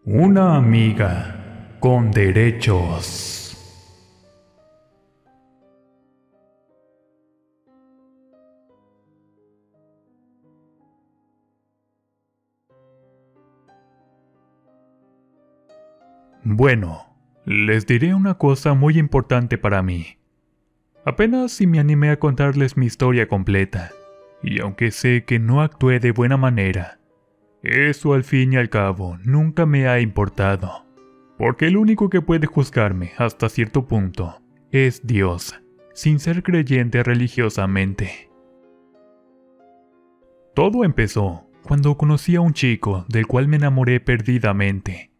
Una amiga con derechos. Bueno, les diré una cosa muy importante para mí. Apenas si me animé a contarles mi historia completa, y aunque sé que no actué de buena manera, eso al fin y al cabo nunca me ha importado, porque el único que puede juzgarme hasta cierto punto es Dios, sin ser creyente religiosamente. Todo empezó cuando conocí a un chico del cual me enamoré perdidamente.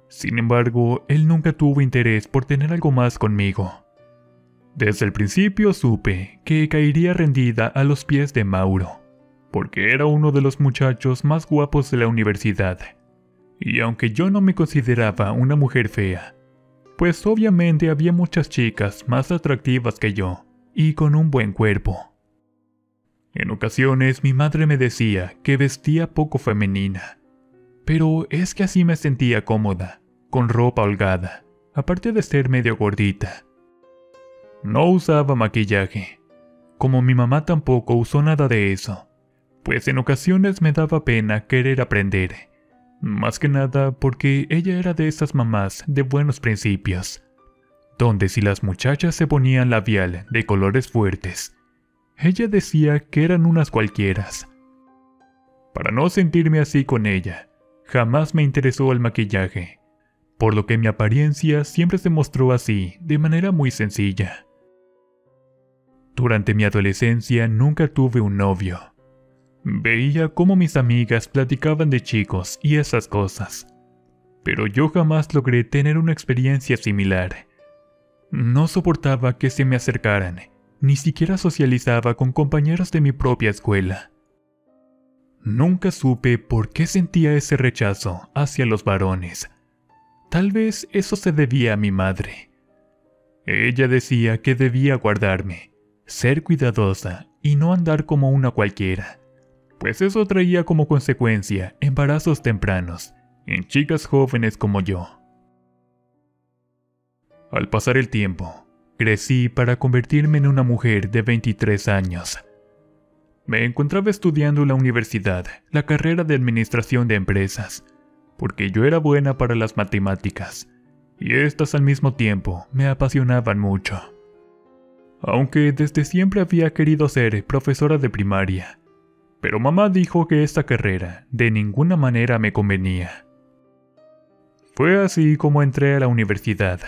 Sin embargo, él nunca tuvo interés por tener algo más conmigo. Desde el principio supe que caería rendida a los pies de Mauro, porque era uno de los muchachos más guapos de la universidad. Y aunque yo no me consideraba una mujer fea, pues obviamente había muchas chicas más atractivas que yo, y con un buen cuerpo. En ocasiones mi madre me decía que vestía poco femenina, pero es que así me sentía cómoda, con ropa holgada, aparte de ser medio gordita. No usaba maquillaje, como mi mamá tampoco usó nada de eso, pues en ocasiones me daba pena querer aprender, más que nada porque ella era de esas mamás de buenos principios, donde si las muchachas se ponían labial de colores fuertes, ella decía que eran unas cualquieras. Para no sentirme así con ella, jamás me interesó el maquillaje, por lo que mi apariencia siempre se mostró así, de manera muy sencilla. Durante mi adolescencia nunca tuve un novio. Veía cómo mis amigas platicaban de chicos y esas cosas, pero yo jamás logré tener una experiencia similar. No soportaba que se me acercaran, ni siquiera socializaba con compañeros de mi propia escuela. Nunca supe por qué sentía ese rechazo hacia los varones. Tal vez eso se debía a mi madre. Ella decía que debía guardarme, ser cuidadosa y no andar como una cualquiera, pues eso traía como consecuencia embarazos tempranos en chicas jóvenes como yo. Al pasar el tiempo, crecí para convertirme en una mujer de 23 años. Me encontraba estudiando en la universidad la carrera de administración de empresas, porque yo era buena para las matemáticas, y estas al mismo tiempo me apasionaban mucho. Aunque desde siempre había querido ser profesora de primaria, pero mamá dijo que esta carrera de ninguna manera me convenía. Fue así como entré a la universidad.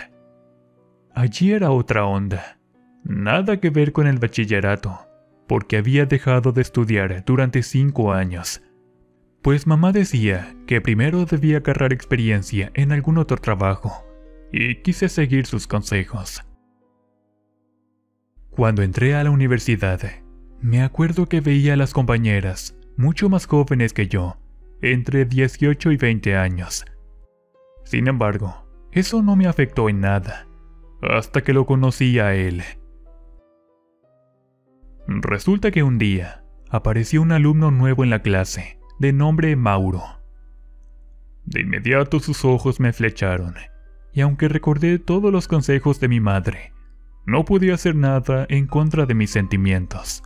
Allí era otra onda, nada que ver con el bachillerato, porque había dejado de estudiar durante 5 años. Pues mamá decía que primero debía agarrar experiencia en algún otro trabajo, y quise seguir sus consejos. Cuando entré a la universidad, me acuerdo que veía a las compañeras, mucho más jóvenes que yo, entre 18 y 20 años. Sin embargo, eso no me afectó en nada, hasta que lo conocí a él. Resulta que un día, apareció un alumno nuevo en la clase, de nombre Mauro. De inmediato sus ojos me flecharon, y aunque recordé todos los consejos de mi madre, no pude hacer nada en contra de mis sentimientos.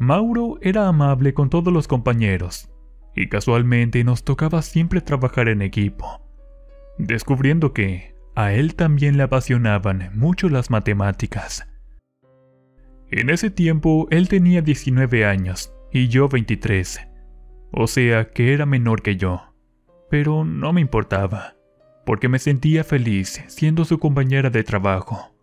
Mauro era amable con todos los compañeros, y casualmente nos tocaba siempre trabajar en equipo, descubriendo que a él también le apasionaban mucho las matemáticas. En ese tiempo él tenía 19 años y yo 23, o sea que era menor que yo, pero no me importaba, porque me sentía feliz siendo su compañera de trabajo.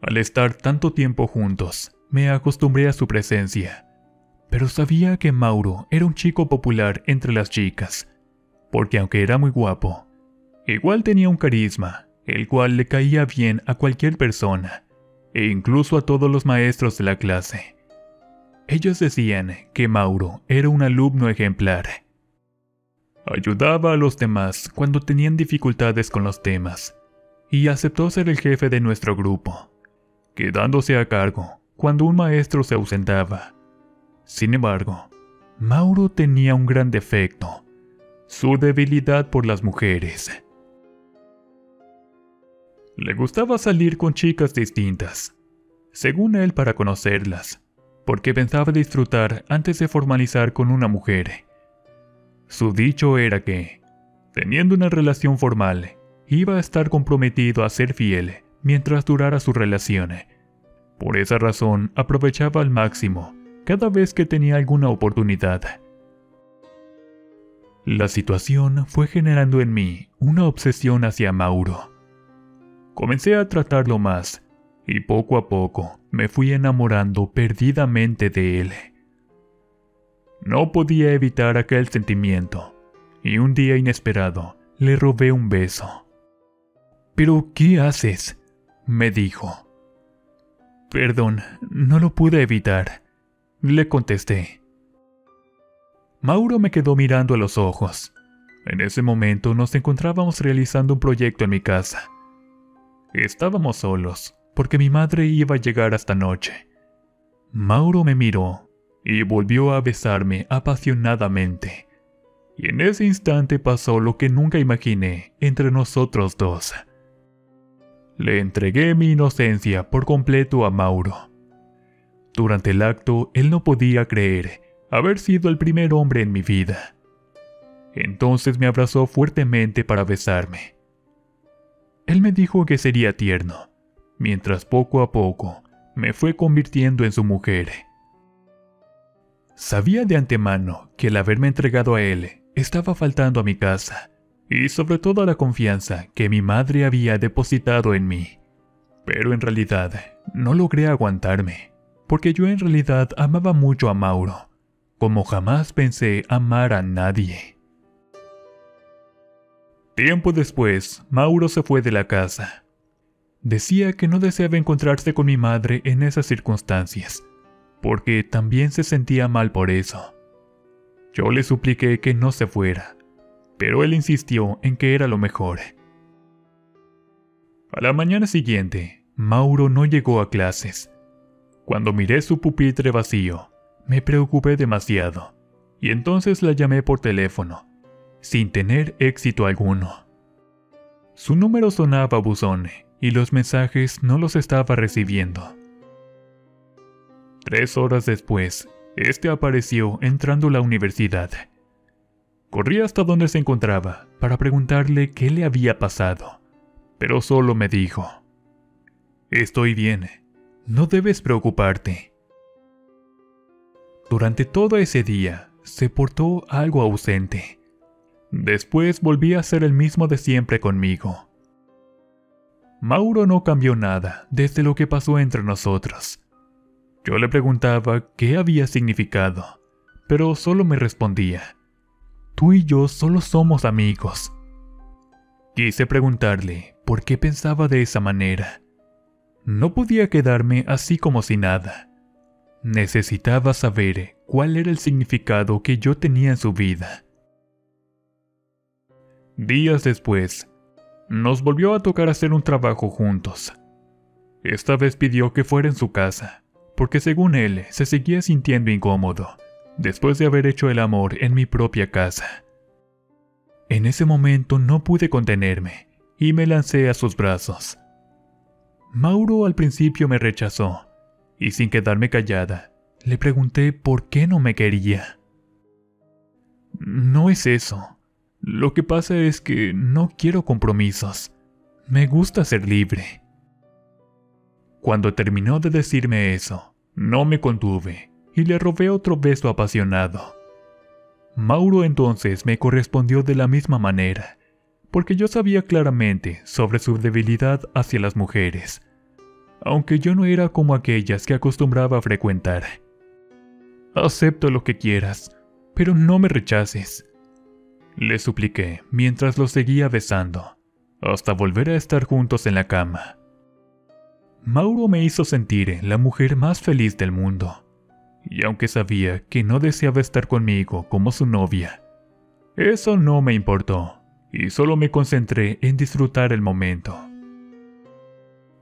Al estar tanto tiempo juntos, me acostumbré a su presencia, pero sabía que Mauro era un chico popular entre las chicas, porque aunque era muy guapo, igual tenía un carisma, el cual le caía bien a cualquier persona, e incluso a todos los maestros de la clase. Ellos decían que Mauro era un alumno ejemplar. Ayudaba a los demás cuando tenían dificultades con los temas, y aceptó ser el jefe de nuestro grupo, quedándose a cargo cuando un maestro se ausentaba. Sin embargo, Mauro tenía un gran defecto, su debilidad por las mujeres. Le gustaba salir con chicas distintas, según él, para conocerlas, porque pensaba disfrutar antes de formalizar con una mujer. Su dicho era que, teniendo una relación formal, iba a estar comprometido a ser fiel mientras durara su relación. Por esa razón, aprovechaba al máximo cada vez que tenía alguna oportunidad. La situación fue generando en mí una obsesión hacia Mauro. Comencé a tratarlo más, y poco a poco me fui enamorando perdidamente de él. No podía evitar aquel sentimiento, y un día inesperado le robé un beso. «¿Pero qué haces?», me dijo. «Perdón, no lo pude evitar», le contesté. Mauro me quedó mirando a los ojos. En ese momento nos encontrábamos realizando un proyecto en mi casa. Estábamos solos, porque mi madre iba a llegar hasta noche. Mauro me miró y volvió a besarme apasionadamente. Y en ese instante pasó lo que nunca imaginé entre nosotros dos. Le entregué mi inocencia por completo a Mauro. Durante el acto, él no podía creer haber sido el primer hombre en mi vida. Entonces me abrazó fuertemente para besarme. Él me dijo que sería tierno, mientras poco a poco me fue convirtiendo en su mujer. Sabía de antemano que el haberme entregado a él estaba faltando a mi casa, y sobre todo a la confianza que mi madre había depositado en mí. Pero en realidad no logré aguantarme, porque yo en realidad amaba mucho a Mauro, como jamás pensé amar a nadie. Tiempo después, Mauro se fue de la casa. Decía que no deseaba encontrarse con mi madre en esas circunstancias, porque también se sentía mal por eso. Yo le supliqué que no se fuera, pero él insistió en que era lo mejor. A la mañana siguiente, Mauro no llegó a clases. Cuando miré su pupitre vacío, me preocupé demasiado, y entonces la llamé por teléfono, sin tener éxito alguno. Su número sonaba a buzón y los mensajes no los estaba recibiendo. 3 horas después, este apareció entrando a la universidad. Corrí hasta donde se encontraba para preguntarle qué le había pasado, pero solo me dijo: «Estoy bien, no debes preocuparte». Durante todo ese día se portó algo ausente. Después volví a ser el mismo de siempre conmigo. Mauro no cambió nada desde lo que pasó entre nosotros. Yo le preguntaba qué había significado, pero solo me respondía: «Tú y yo solo somos amigos». Quise preguntarle por qué pensaba de esa manera. No podía quedarme así como si nada. Necesitaba saber cuál era el significado que yo tenía en su vida. Días después, nos volvió a tocar hacer un trabajo juntos. Esta vez pidió que fuera en su casa, porque según él se seguía sintiendo incómodo, después de haber hecho el amor en mi propia casa. En ese momento no pude contenerme, y me lancé a sus brazos. Mauro al principio me rechazó, y sin quedarme callada, le pregunté por qué no me quería. «No es eso. Lo que pasa es que no quiero compromisos. Me gusta ser libre». Cuando terminó de decirme eso, no me contuve y le robé otro beso apasionado. Mauro entonces me correspondió de la misma manera, porque yo sabía claramente sobre su debilidad hacia las mujeres, aunque yo no era como aquellas que acostumbraba a frecuentar. «Acepto lo que quieras, pero no me rechaces», le supliqué mientras lo seguía besando, hasta volver a estar juntos en la cama. Mauro me hizo sentir la mujer más feliz del mundo, y aunque sabía que no deseaba estar conmigo como su novia, eso no me importó, y solo me concentré en disfrutar el momento.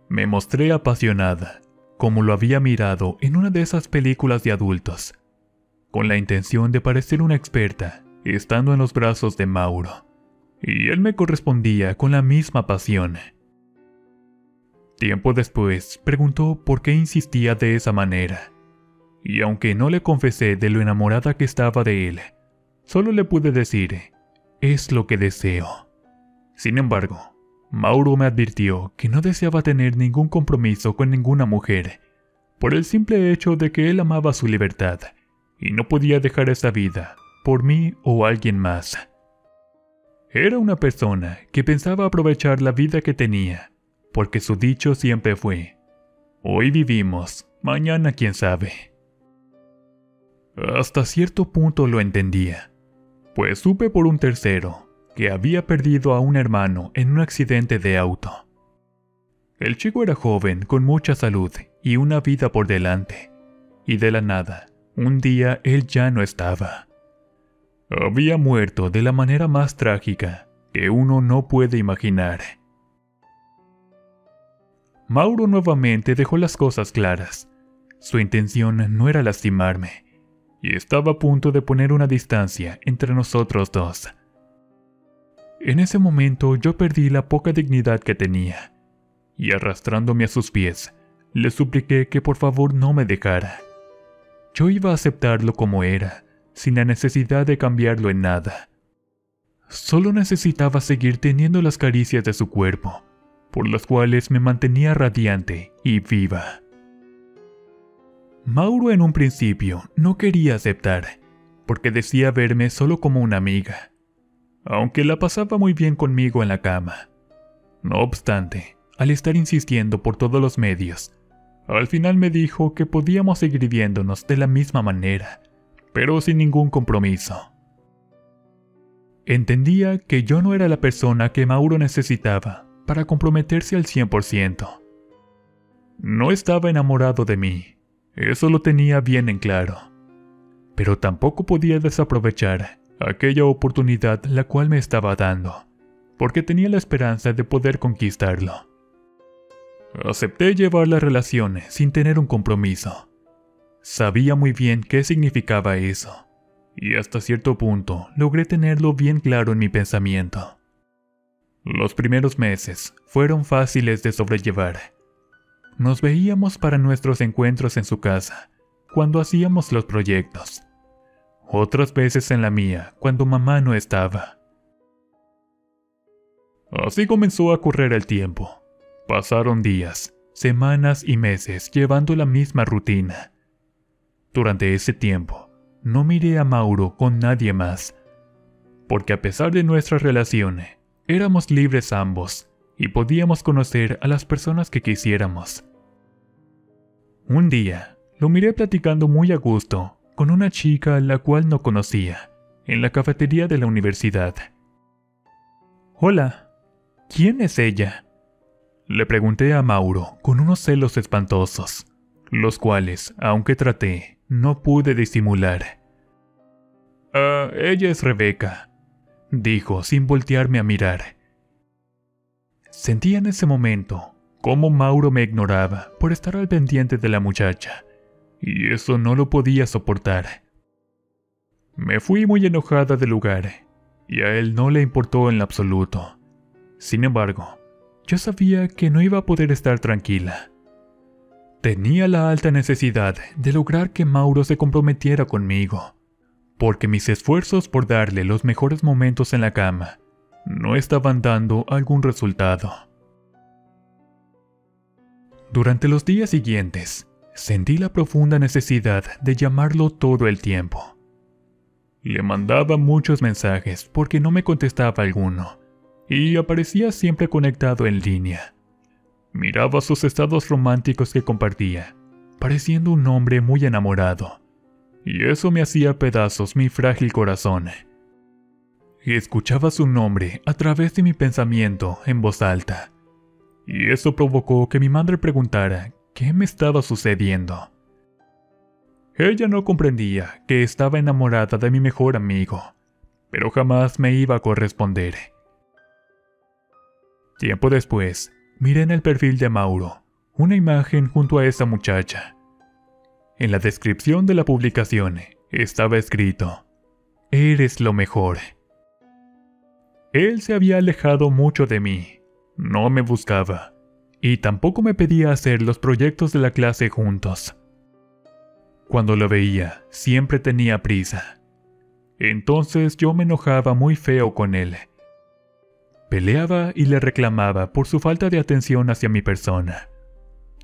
Me mostré apasionada, como lo había mirado en una de esas películas de adultos, con la intención de parecer una experta estando en los brazos de Mauro, y él me correspondía con la misma pasión. Tiempo después preguntó por qué insistía de esa manera, y aunque no le confesé de lo enamorada que estaba de él, solo le pude decir, es lo que deseo. Sin embargo, Mauro me advirtió que no deseaba tener ningún compromiso con ninguna mujer, por el simple hecho de que él amaba su libertad, y no podía dejar esa vida por mí o alguien más. Era una persona que pensaba aprovechar la vida que tenía, porque su dicho siempre fue, hoy vivimos, mañana quién sabe. Hasta cierto punto lo entendía, pues supe por un tercero que había perdido a un hermano en un accidente de auto. El chico era joven, con mucha salud y una vida por delante, y de la nada, un día él ya no estaba. Había muerto de la manera más trágica que uno no puede imaginar. Mauro nuevamente dejó las cosas claras. Su intención no era lastimarme, y estaba a punto de poner una distancia entre nosotros dos. En ese momento yo perdí la poca dignidad que tenía, y arrastrándome a sus pies, le supliqué que por favor no me dejara. Yo iba a aceptarlo como era, sin la necesidad de cambiarlo en nada. Solo necesitaba seguir teniendo las caricias de su cuerpo, por las cuales me mantenía radiante y viva. Mauro en un principio no quería aceptar, porque decía verme solo como una amiga, aunque la pasaba muy bien conmigo en la cama. No obstante, al estar insistiendo por todos los medios, al final me dijo que podíamos seguir viéndonos de la misma manera, pero sin ningún compromiso. Entendía que yo no era la persona que Mauro necesitaba para comprometerse al 100%. No estaba enamorado de mí, eso lo tenía bien en claro, pero tampoco podía desaprovechar aquella oportunidad la cual me estaba dando, porque tenía la esperanza de poder conquistarlo. Acepté llevar la relación sin tener un compromiso. Sabía muy bien qué significaba eso, y hasta cierto punto logré tenerlo bien claro en mi pensamiento. Los primeros meses fueron fáciles de sobrellevar. Nos veíamos para nuestros encuentros en su casa, cuando hacíamos los proyectos. Otras veces en la mía, cuando mamá no estaba. Así comenzó a correr el tiempo. Pasaron días, semanas y meses llevando la misma rutina. Durante ese tiempo, no miré a Mauro con nadie más, porque a pesar de nuestra relación, éramos libres ambos y podíamos conocer a las personas que quisiéramos. Un día, lo miré platicando muy a gusto con una chica a la cual no conocía, en la cafetería de la universidad. «Hola, ¿quién es ella?», le pregunté a Mauro con unos celos espantosos, los cuales, aunque traté, no pude disimular. Ella es Rebeca», dijo sin voltearme a mirar. Sentía en ese momento cómo Mauro me ignoraba por estar al pendiente de la muchacha, y eso no lo podía soportar. Me fui muy enojada del lugar, y a él no le importó en lo absoluto. Sin embargo, yo sabía que no iba a poder estar tranquila. Tenía la alta necesidad de lograr que Mauro se comprometiera conmigo, porque mis esfuerzos por darle los mejores momentos en la cama no estaban dando algún resultado. Durante los días siguientes, sentí la profunda necesidad de llamarlo todo el tiempo. Le mandaba muchos mensajes porque no me contestaba alguno, y aparecía siempre conectado en línea. Miraba sus estados románticos que compartía, pareciendo un hombre muy enamorado, y eso me hacía pedazos mi frágil corazón. Escuchaba su nombre a través de mi pensamiento en voz alta, y eso provocó que mi madre preguntara qué me estaba sucediendo. Ella no comprendía que estaba enamorada de mi mejor amigo, pero jamás me iba a corresponder. Tiempo después, miré en el perfil de Mauro una imagen junto a esa muchacha. En la descripción de la publicación estaba escrito: eres lo mejor. Él se había alejado mucho de mí, no me buscaba, y tampoco me pedía hacer los proyectos de la clase juntos. Cuando lo veía, siempre tenía prisa. Entonces yo me enojaba muy feo con él. Peleaba y le reclamaba por su falta de atención hacia mi persona.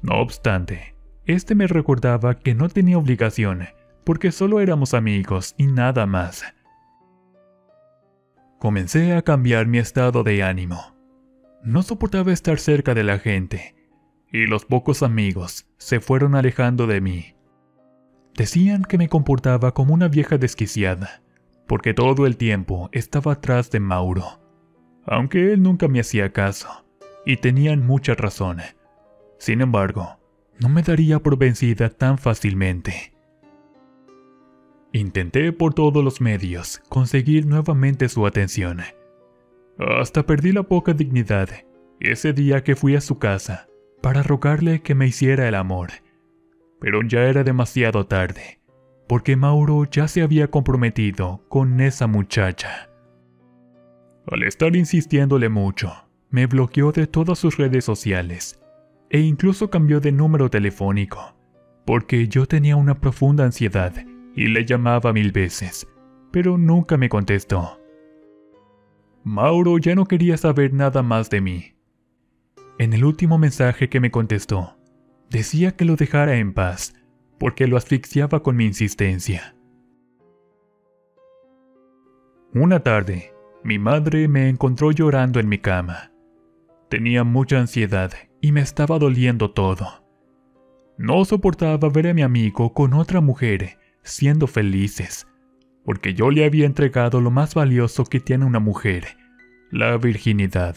No obstante, este me recordaba que no tenía obligación, porque solo éramos amigos y nada más. Comencé a cambiar mi estado de ánimo. No soportaba estar cerca de la gente, y los pocos amigos se fueron alejando de mí. Decían que me comportaba como una vieja desquiciada, porque todo el tiempo estaba atrás de Mauro, aunque él nunca me hacía caso, y tenían mucha razón. Sin embargo, no me daría por vencida tan fácilmente. Intenté por todos los medios conseguir nuevamente su atención. Hasta perdí la poca dignidad ese día que fui a su casa para rogarle que me hiciera el amor. Pero ya era demasiado tarde, porque Mauro ya se había comprometido con esa muchacha. Al estar insistiéndole mucho, me bloqueó de todas sus redes sociales e incluso cambió de número telefónico, porque yo tenía una profunda ansiedad y le llamaba 1000 veces, pero nunca me contestó. Mauro ya no quería saber nada más de mí. En el último mensaje que me contestó, decía que lo dejara en paz, porque lo asfixiaba con mi insistencia. Una tarde, mi madre me encontró llorando en mi cama. Tenía mucha ansiedad y me estaba doliendo todo. No soportaba ver a mi amigo con otra mujer siendo felices, porque yo le había entregado lo más valioso que tiene una mujer, la virginidad.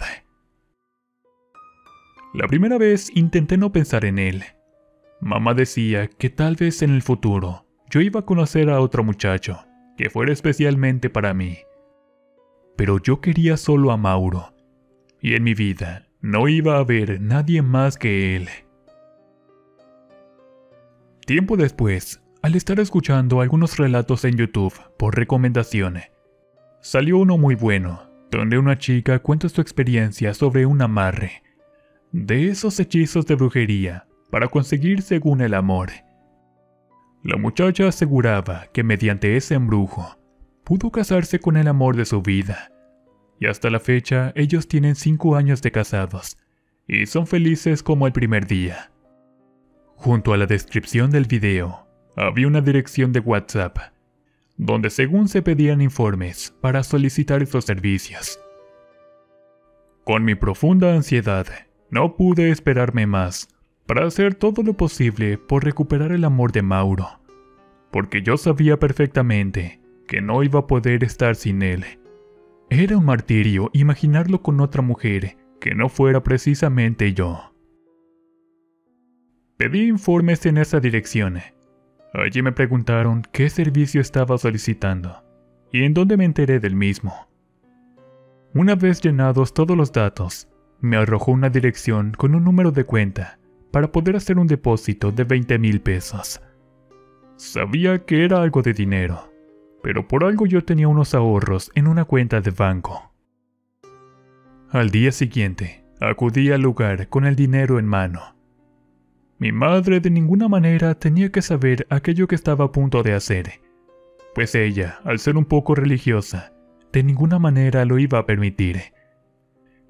La primera vez intenté no pensar en él. Mamá decía que tal vez en el futuro yo iba a conocer a otro muchacho que fuera especialmente para mí. Pero yo quería solo a Mauro, y en mi vida no iba a haber nadie más que él. Tiempo después, al estar escuchando algunos relatos en YouTube por recomendación, salió uno muy bueno, donde una chica cuenta su experiencia sobre un amarre, de esos hechizos de brujería para conseguir según el amor. La muchacha aseguraba que mediante ese embrujo pudo casarse con el amor de su vida, y hasta la fecha ellos tienen 5 años de casados y son felices como el primer día. Junto a la descripción del video había una dirección de WhatsApp, donde según se pedían informes para solicitar esos servicios. Con mi profunda ansiedad, no pude esperarme más para hacer todo lo posible por recuperar el amor de Mauro, porque yo sabía perfectamente que no iba a poder estar sin él. Era un martirio imaginarlo con otra mujer que no fuera precisamente yo. Pedí informes en esa dirección. Allí me preguntaron qué servicio estaba solicitando y en dónde me enteré del mismo. Una vez llenados todos los datos, me arrojó una dirección con un número de cuenta para poder hacer un depósito de 20,000 pesos. Sabía que era algo de dinero, pero por algo yo tenía unos ahorros en una cuenta de banco. Al día siguiente, acudí al lugar con el dinero en mano. Mi madre de ninguna manera tenía que saber aquello que estaba a punto de hacer, pues ella, al ser un poco religiosa, de ninguna manera lo iba a permitir.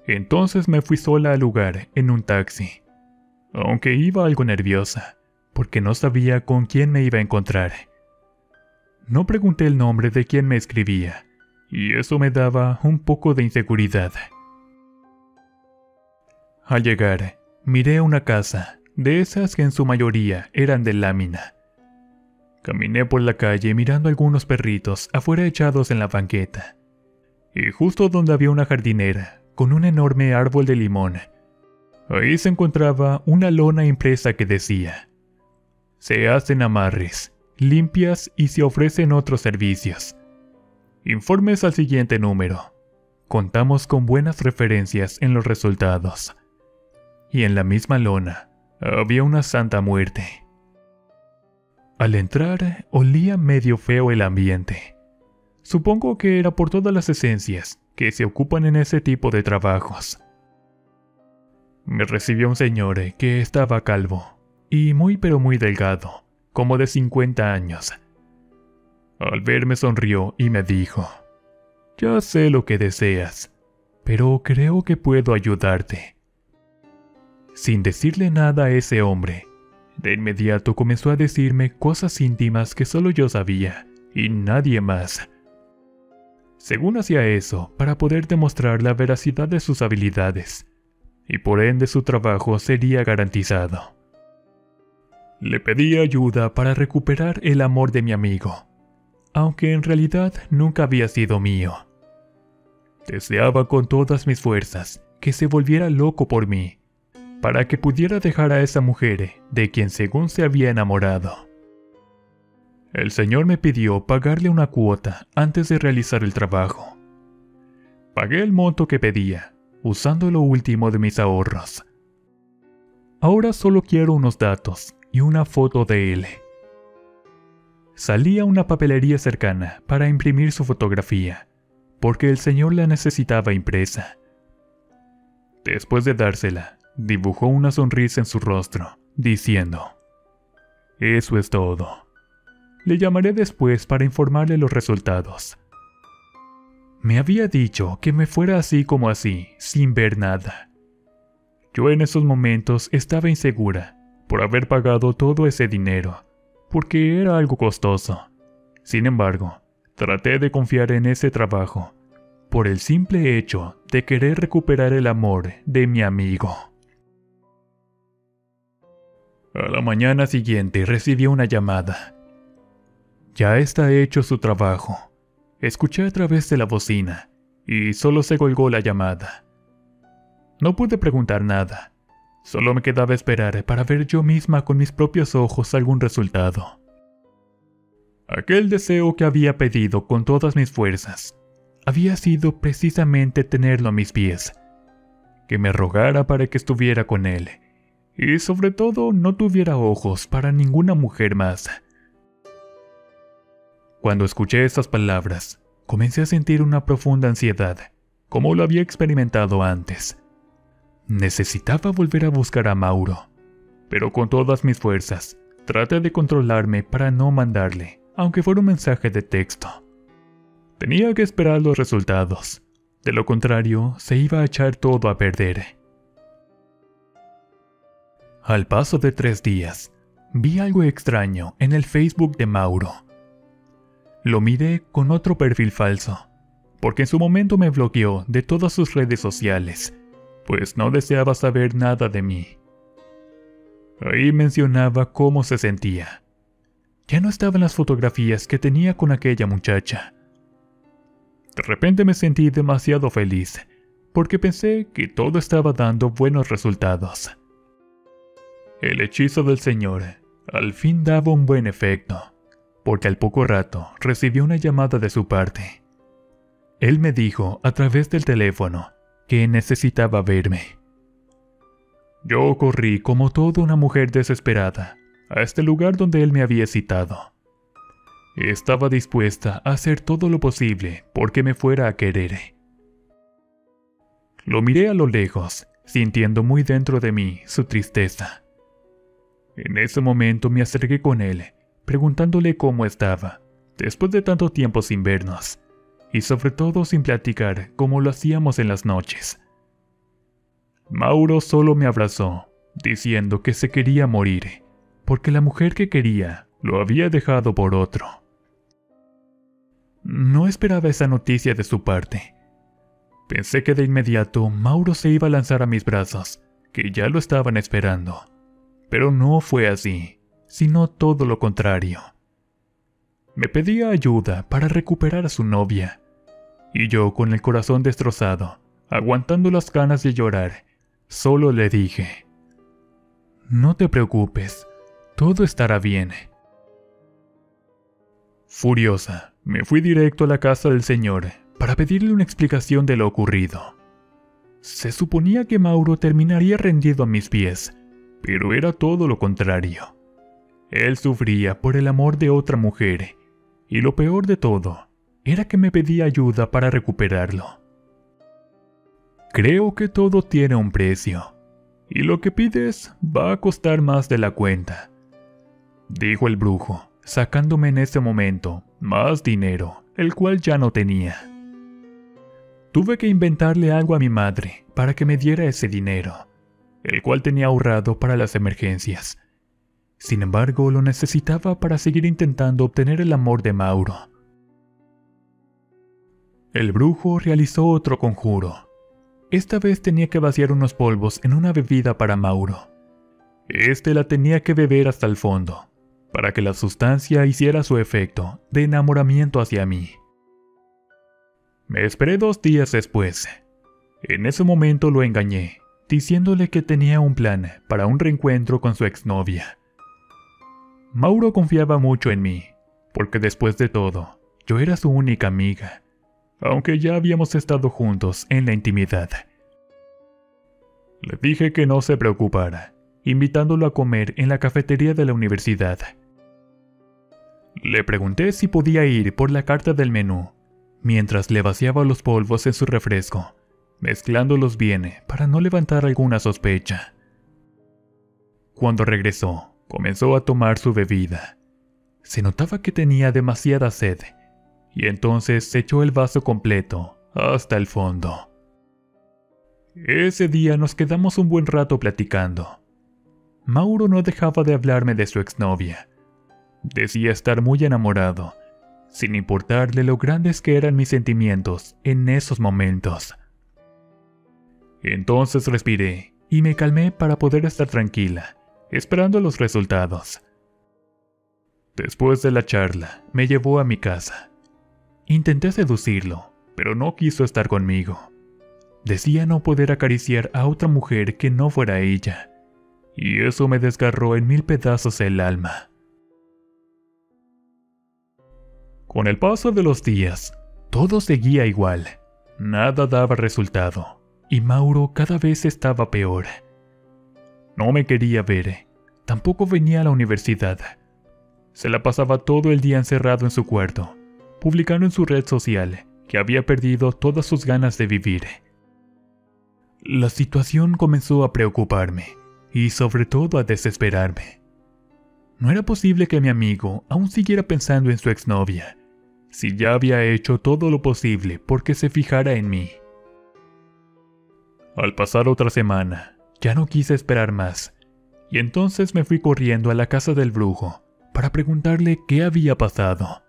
Entonces me fui sola al lugar en un taxi, aunque iba algo nerviosa, porque no sabía con quién me iba a encontrar. No pregunté el nombre de quien me escribía, y eso me daba un poco de inseguridad. Al llegar, miré una casa, de esas que en su mayoría eran de lámina. Caminé por la calle mirando algunos perritos afuera echados en la banqueta, y justo donde había una jardinera con un enorme árbol de limón, ahí se encontraba una lona impresa que decía: se hacen amarres, limpias y se ofrecen otros servicios. Informes al siguiente número. Contamos con buenas referencias en los resultados. Y en la misma lona había una santa muerte. Al entrar, olía medio feo el ambiente. Supongo que era por todas las esencias que se ocupan en ese tipo de trabajos. Me recibió un señor que estaba calvo y muy pero muy delgado, como de 50 años. Al verme sonrió y me dijo: «Ya sé lo que deseas, pero creo que puedo ayudarte». Sin decirle nada a ese hombre, de inmediato comenzó a decirme cosas íntimas que solo yo sabía y nadie más. Según hacía eso para poder demostrar la veracidad de sus habilidades, y por ende su trabajo sería garantizado. Le pedí ayuda para recuperar el amor de mi amigo, aunque en realidad nunca había sido mío. Deseaba con todas mis fuerzas que se volviera loco por mí, para que pudiera dejar a esa mujer de quien según se había enamorado. El señor me pidió pagarle una cuota antes de realizar el trabajo. Pagué el monto que pedía, usando lo último de mis ahorros. Ahora solo quiero unos datos y una foto de él. Salí a una papelería cercana para imprimir su fotografía, porque el señor la necesitaba impresa. Después de dársela, dibujó una sonrisa en su rostro, diciendo: «Eso es todo. Le llamaré después para informarle los resultados». Me había dicho que me fuera así como así, sin ver nada. Yo en esos momentos estaba insegura por haber pagado todo ese dinero, porque era algo costoso. Sin embargo, traté de confiar en ese trabajo, por el simple hecho de querer recuperar el amor de mi amigo. A la mañana siguiente recibí una llamada. «Ya está hecho su trabajo», escuché a través de la bocina, y solo se colgó la llamada. No pude preguntar nada, solo me quedaba esperar para ver yo misma con mis propios ojos algún resultado. Aquel deseo que había pedido con todas mis fuerzas había sido precisamente tenerlo a mis pies, que me rogara para que estuviera con él, y sobre todo no tuviera ojos para ninguna mujer más. Cuando escuché esas palabras, comencé a sentir una profunda ansiedad, como lo había experimentado antes. Necesitaba volver a buscar a Mauro, pero con todas mis fuerzas, traté de controlarme para no mandarle, aunque fuera un mensaje de texto. Tenía que esperar los resultados, de lo contrario, se iba a echar todo a perder. Al paso de 3 días, vi algo extraño en el Facebook de Mauro. Lo miré con otro perfil falso, porque en su momento me bloqueó de todas sus redes sociales, pues no deseaba saber nada de mí. Ahí mencionaba cómo se sentía. Ya no estaban las fotografías que tenía con aquella muchacha. De repente me sentí demasiado feliz, porque pensé que todo estaba dando buenos resultados. El hechizo del señor al fin daba un buen efecto, porque al poco rato recibí una llamada de su parte. Él me dijo a través del teléfono que necesitaba verme. Yo corrí como toda una mujer desesperada a este lugar donde él me había citado. Estaba dispuesta a hacer todo lo posible porque me fuera a querer. Lo miré a lo lejos, sintiendo muy dentro de mí su tristeza. En ese momento me acerqué con él, preguntándole cómo estaba, después de tanto tiempo sin vernos, y sobre todo sin platicar como lo hacíamos en las noches. Mauro solo me abrazó, diciendo que se quería morir, porque la mujer que quería lo había dejado por otro. No esperaba esa noticia de su parte. Pensé que de inmediato Mauro se iba a lanzar a mis brazos, que ya lo estaban esperando. Pero no fue así, sino todo lo contrario. Me pedía ayuda para recuperar a su novia, y yo con el corazón destrozado, aguantando las ganas de llorar, solo le dije: «No te preocupes, todo estará bien». Furiosa, me fui directo a la casa del señor para pedirle una explicación de lo ocurrido. Se suponía que Mauro terminaría rendido a mis pies, pero era todo lo contrario. Él sufría por el amor de otra mujer, y lo peor de todo era que me pedía ayuda para recuperarlo. Creo que todo tiene un precio, y lo que pides va a costar más de la cuenta, dijo el brujo, sacándome en ese momento más dinero, el cual ya no tenía. Tuve que inventarle algo a mi madre para que me diera ese dinero, el cual tenía ahorrado para las emergencias. Sin embargo, lo necesitaba para seguir intentando obtener el amor de Mauro. El brujo realizó otro conjuro. Esta vez tenía que vaciar unos polvos en una bebida para Mauro. Este la tenía que beber hasta el fondo, para que la sustancia hiciera su efecto de enamoramiento hacia mí. Me esperé 2 días después. En ese momento lo engañé, diciéndole que tenía un plan para un reencuentro con su exnovia. Mauro confiaba mucho en mí, porque después de todo, yo era su única amiga, aunque ya habíamos estado juntos en la intimidad. Le dije que no se preocupara, invitándolo a comer en la cafetería de la universidad. Le pregunté si podía ir por la carta del menú, mientras le vaciaba los polvos en su refresco, mezclándolos bien para no levantar alguna sospecha. Cuando regresó, comenzó a tomar su bebida. Se notaba que tenía demasiada sed, y entonces se echó el vaso completo hasta el fondo. Ese día nos quedamos un buen rato platicando. Mauro no dejaba de hablarme de su exnovia. Decía estar muy enamorado, sin importarle lo grandes que eran mis sentimientos en esos momentos. Entonces respiré y me calmé para poder estar tranquila, esperando los resultados. Después de la charla, me llevó a mi casa. Intenté seducirlo, pero no quiso estar conmigo. Decía no poder acariciar a otra mujer que no fuera ella, y eso me desgarró en 1000 pedazos el alma. Con el paso de los días, todo seguía igual. Nada daba resultado, y Mauro cada vez estaba peor. No me quería ver, tampoco venía a la universidad. Se la pasaba todo el día encerrado en su cuarto, publicando en su red social que había perdido todas sus ganas de vivir. La situación comenzó a preocuparme, y sobre todo a desesperarme. No era posible que mi amigo aún siguiera pensando en su exnovia, si ya había hecho todo lo posible porque se fijara en mí. Al pasar otra semana, ya no quise esperar más, y entonces me fui corriendo a la casa del brujo para preguntarle qué había pasado.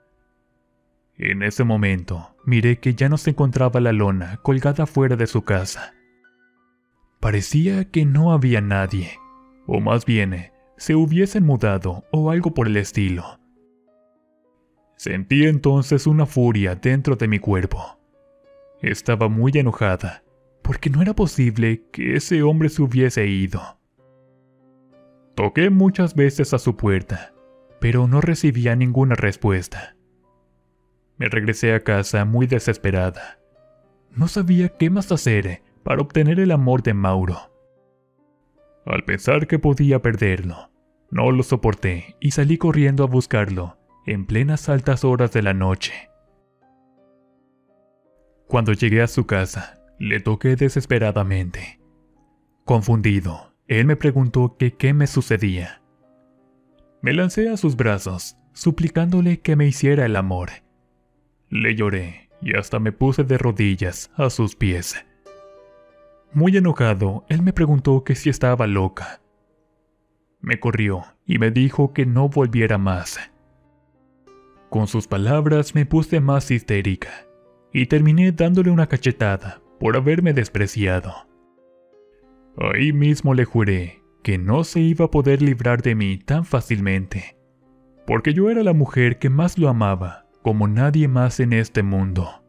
En ese momento, miré que ya no se encontraba la lona colgada fuera de su casa. Parecía que no había nadie, o más bien, se hubiesen mudado o algo por el estilo. Sentí entonces una furia dentro de mi cuerpo. Estaba muy enojada, porque no era posible que ese hombre se hubiese ido. Toqué muchas veces a su puerta, pero no recibía ninguna respuesta. Me regresé a casa muy desesperada. No sabía qué más hacer para obtener el amor de Mauro. Al pensar que podía perderlo, no lo soporté y salí corriendo a buscarlo en plenas altas horas de la noche. Cuando llegué a su casa, le toqué desesperadamente. Confundido, él me preguntó que qué me sucedía. Me lancé a sus brazos, suplicándole que me hiciera el amor. Le lloré y hasta me puse de rodillas a sus pies. Muy enojado, él me preguntó que si estaba loca. Me corrió y me dijo que no volviera más. Con sus palabras me puse más histérica y terminé dándole una cachetada por haberme despreciado. Ahí mismo le juré que no se iba a poder librar de mí tan fácilmente, porque yo era la mujer que más lo amaba como nadie más en este mundo.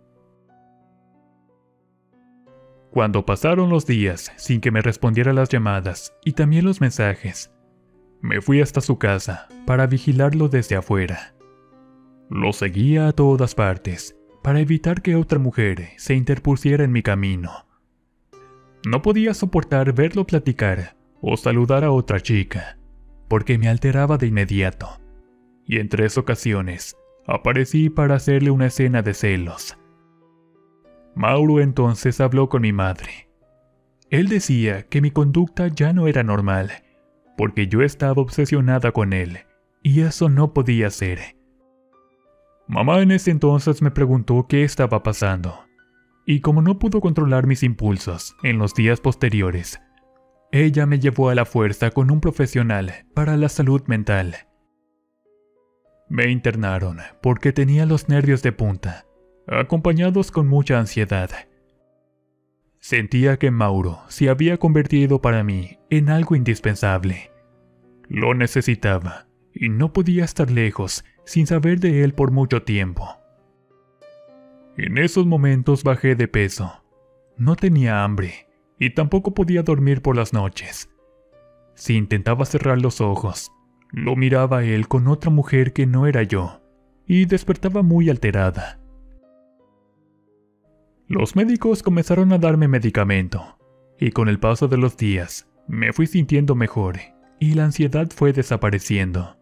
Cuando pasaron los días sin que me respondiera las llamadas y también los mensajes, me fui hasta su casa para vigilarlo desde afuera. Lo seguía a todas partes para evitar que otra mujer se interpusiera en mi camino. No podía soportar verlo platicar o saludar a otra chica, porque me alteraba de inmediato, y en 3 ocasiones Aparecí para hacerle una escena de celos. Mauro entonces habló con mi madre. Él decía que mi conducta ya no era normal, porque yo estaba obsesionada con él, y eso no podía ser. Mamá en ese entonces me preguntó qué estaba pasando, y como no pudo controlar mis impulsos en los días posteriores, ella me llevó a la fuerza con un profesional para la salud mental. Me internaron porque tenía los nervios de punta, acompañados con mucha ansiedad. Sentía que Mauro se había convertido para mí en algo indispensable. Lo necesitaba y no podía estar lejos sin saber de él por mucho tiempo. En esos momentos bajé de peso. No tenía hambre y tampoco podía dormir por las noches. Si intentaba cerrar los ojos, lo miraba a él con otra mujer que no era yo y despertaba muy alterada. Los médicos comenzaron a darme medicamento, y con el paso de los días me fui sintiendo mejor y la ansiedad fue desapareciendo.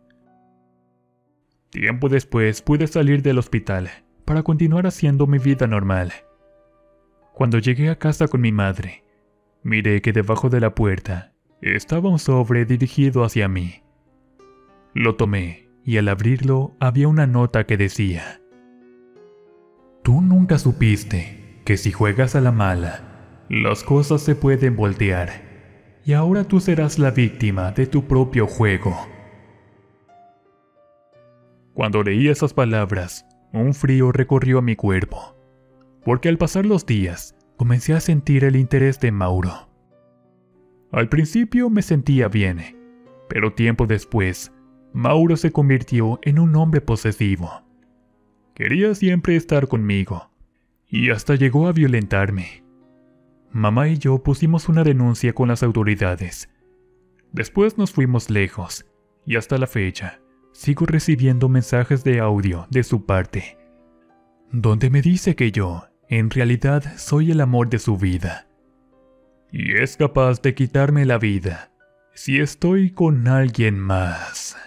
Tiempo después pude salir del hospital para continuar haciendo mi vida normal. Cuando llegué a casa con mi madre, miré que debajo de la puerta estaba un sobre dirigido hacia mí. Lo tomé y al abrirlo había una nota que decía: «Tú nunca supiste que si juegas a la mala, las cosas se pueden voltear, y ahora tú serás la víctima de tu propio juego». Cuando leí esas palabras, un frío recorrió mi cuerpo, porque al pasar los días, comencé a sentir el interés de Mauro. Al principio me sentía bien, pero tiempo después, Mauro se convirtió en un hombre posesivo. Quería siempre estar conmigo, y hasta llegó a violentarme. Mamá y yo pusimos una denuncia con las autoridades. Después nos fuimos lejos, y hasta la fecha, sigo recibiendo mensajes de audio de su parte, donde me dice que yo, en realidad, soy el amor de su vida. Y es capaz de quitarme la vida si estoy con alguien más.